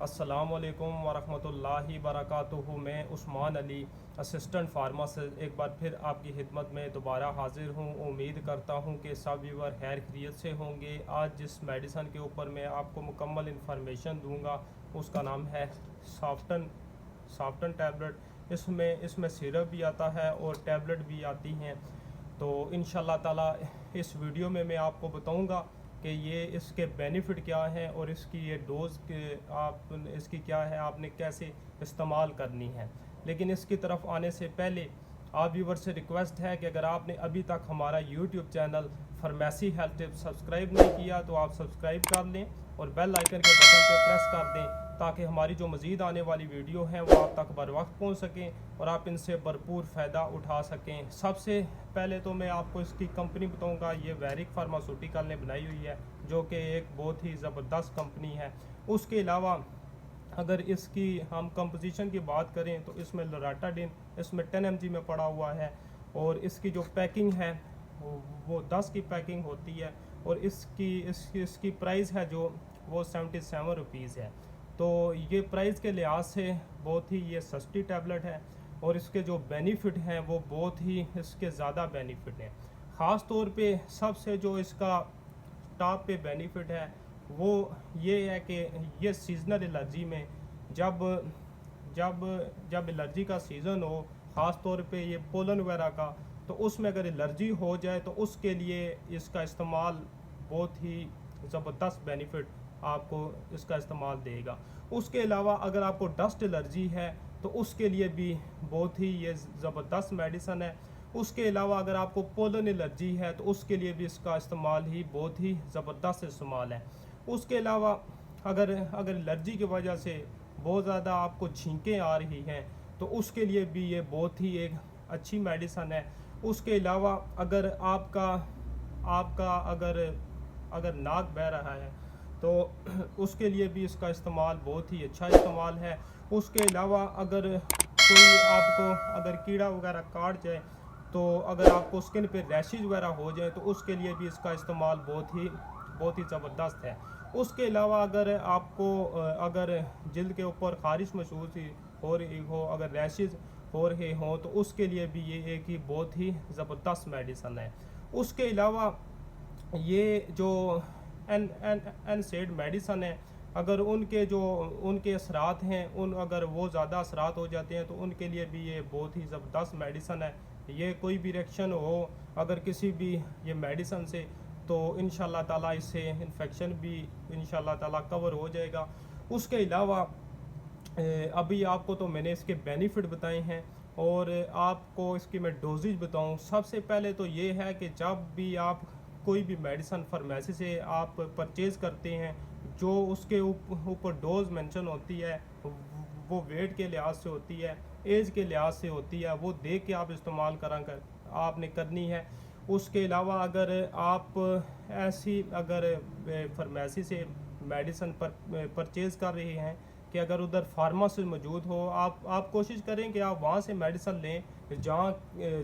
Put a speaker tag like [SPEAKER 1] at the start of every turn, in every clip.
[SPEAKER 1] السلام علیکم ورحمۃ اللہ وبرکاتہ۔ میں عثمان علی اسسٹنٹ فارماسسٹ ایک بار پھر آپ کی خدمت میں دوبارہ حاضر ہوں۔ امید کرتا ہوں کہ سب ویور خیر خیریت سے ہوں گے۔ آج جس میڈیسن کے اوپر میں آپ کو مکمل انفارمیشن دوں گا اس کا نام ہے سافٹن ٹیبلٹ۔ اس میں سیرپ بھی آتا ہے اور ٹیبلٹ بھی آتی ہیں۔ تو انشاءاللہ تعالی اس ویڈیو میں آپ کو بتاؤں گا کہ یہ اس کے بینیفٹ کیا ہیں اور اس کی یہ ڈوز اس کی کیا ہے، آپ نے کیسے استعمال کرنی ہے۔ لیکن اس کی طرف آنے سے پہلے آپ ویور سے ریکویسٹ ہے کہ اگر آپ نے ابھی تک ہمارا YouTube channel pharmacy health tips subscribe نہیں کیا تو آپ سبسکرائب کر لیں اور بیل آئیکن کے بٹن پہ پریس کر دیں تاکہ ہماری جو مزید آنے والی ویڈیو ہیں وہ آپ تک بر وقت پہنچ سکیں اور آپ ان سے بھرپور فائدہ اٹھا سکیں۔ سب سے پہلے تو میں آپ کو اس کی کمپنی بتاؤں گا۔ یہ ویرک فارماسیوٹیکل نے بنائی ہوئی ہے جو کہ ایک بہت ہی زبردست کمپنی ہے۔ اس کے علاوہ اگر اس کی ہم کمپوزیشن کی بات کریں تو اس میں لوراٹاڈین اس میں 10 mg میں پڑا ہوا ہے اور اس کی جو پیکنگ ہے وہ 10 کی پیکنگ ہوتی ہے اور اس کی پرائز ہے جو وہ 77 روپیز ہے۔ تو یہ پرائز کے لحاظ سے بہت ہی یہ سستی ٹیبلٹ ہے اور اس کے جو بینیفٹ ہیں وہ بہت ہی اس کے زیادہ بینیفٹ ہیں۔ خاص طور پہ سب سے جو اس کا ٹاپ پہ بینیفٹ ہے وہ یہ ہے کہ یہ سیزنل الرجی میں جب الرجی کا سیزن ہو، خاص طور پہ یہ پولن وغیرہ کا، تو اس میں اگر الرجی ہو جائے تو اس کے لیے اس کا استعمال بہت ہی زبردست بینیفٹ آپ کو اس کا استعمال دے گا۔ اس کے علاوہ اگر آپ کو ڈسٹ الرجی ہے تو اس کے لیے بھی بہت ہی یہ زبردست میڈیسن ہے۔ اس کے علاوہ اگر آپ کو پولن الرجی ہے تو اس کے لیے بھی اس کا استعمال ہی بہت ہی زبردست استعمال ہے۔ اس کے علاوہ اگر الرجی کی وجہ سے بہت زیادہ آپ کو چھینکیں آ رہی ہیں تو اس کے لیے بھی یہ بہت ہی ایک اچھی میڈیسن ہے۔ اس کے علاوہ اگر آپ کا اگر ناک بہہ رہا ہے تو اس کے لیے بھی اس کا استعمال بہت ہی اچھا استعمال ہے۔ اس کے علاوہ اگر کوئی آپ کو اگر کیڑا وغیرہ کاٹ جائے تو اگر آپ کو سکن پہ ریشز وغیرہ ہو جائے تو اس کے لیے بھی اس کا استعمال بہت ہی زبردست ہے۔ اس کے علاوہ اگر آپ کو اگر جلد کے اوپر خارش محسوس ہو رہی ہو، اگر ریشز ہو رہے ہوں تو اس کے لیے بھی یہ ایک ہی بہت ہی زبردست میڈیسن ہے۔ اس کے علاوہ یہ جو این سیڈ میڈیسن ہے، اگر ان کے اثرات ہیں اگر وہ زیادہ اثرات ہو جاتے ہیں تو ان کے لیے بھی یہ بہت ہی زبردست میڈیسن ہے۔ یہ کوئی بھی ریئیکشن ہو اگر کسی بھی یہ میڈیسن سے تو انشاءاللہ تعالیٰ اس سے انفیکشن بھی انشاءاللہ تعالیٰ کور ہو جائے گا۔ اس کے علاوہ ابھی آپ کو تو میں نے اس کے بینیفٹ بتائے ہیں اور آپ کو اس کی میں ڈوزیج بتاؤں۔ سب سے پہلے تو یہ ہے کہ جب بھی آپ کوئی بھی میڈیسن فارمیسی سے آپ پرچیز کرتے ہیں جو اس کے اوپر ڈوز مینشن ہوتی ہے وہ ویٹ کے لحاظ سے ہوتی ہے، ایج کے لحاظ سے ہوتی ہے، وہ دیکھ کے آپ استعمال آپ نے کرنی ہے۔ اس کے علاوہ اگر آپ ایسی فارمیسی سے میڈیسن پرچیز کر رہے ہیں کہ اگر ادھر فارماسسٹ موجود ہو، آپ کوشش کریں کہ آپ وہاں سے میڈیسن لیں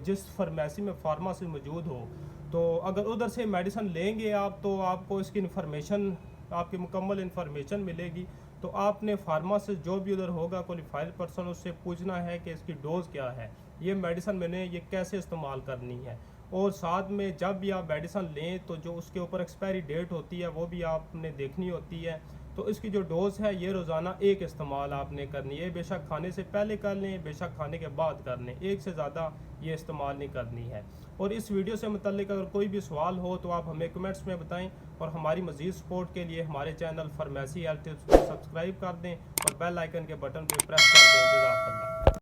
[SPEAKER 1] جس فارمیسی میں فارماسسٹ موجود ہو۔ تو اگر ادھر سے میڈیسن لیں گے آپ تو آپ کو اس کی انفارمیشن، آپ کی مکمل انفارمیشن ملے گی۔ تو آپ نے فارماسسٹ جو بھی ادھر ہوگا کوالیفائڈ پرسن، اس سے پوچھنا ہے کہ اس کی ڈوز کیا ہے، یہ میڈیسن میں نے یہ کیسے استعمال کرنی ہے۔ اور ساتھ میں جب بھی آپ میڈیسن لیں تو جو اس کے اوپر ایکسپائری ڈیٹ ہوتی ہے وہ بھی آپ نے دیکھنی ہوتی ہے۔ تو اس کی جو ڈوز ہے یہ روزانہ ایک استعمال آپ نے کرنی ہے، بے شک کھانے سے پہلے کر لیں، بے شک کھانے کے بعد کر لیں، ایک سے زیادہ یہ استعمال نہیں کرنی ہے۔ اور اس ویڈیو سے متعلق اگر کوئی بھی سوال ہو تو آپ ہمیں کمنٹس میں بتائیں اور ہماری مزید سپورٹ کے لیے ہمارے چینل فارمیسی ہیلتھ ٹپس کو سبسکرائب کر دیں اور بیل آئیکن کے بٹن پہ پریس کر دیں۔ جزاک اللہ۔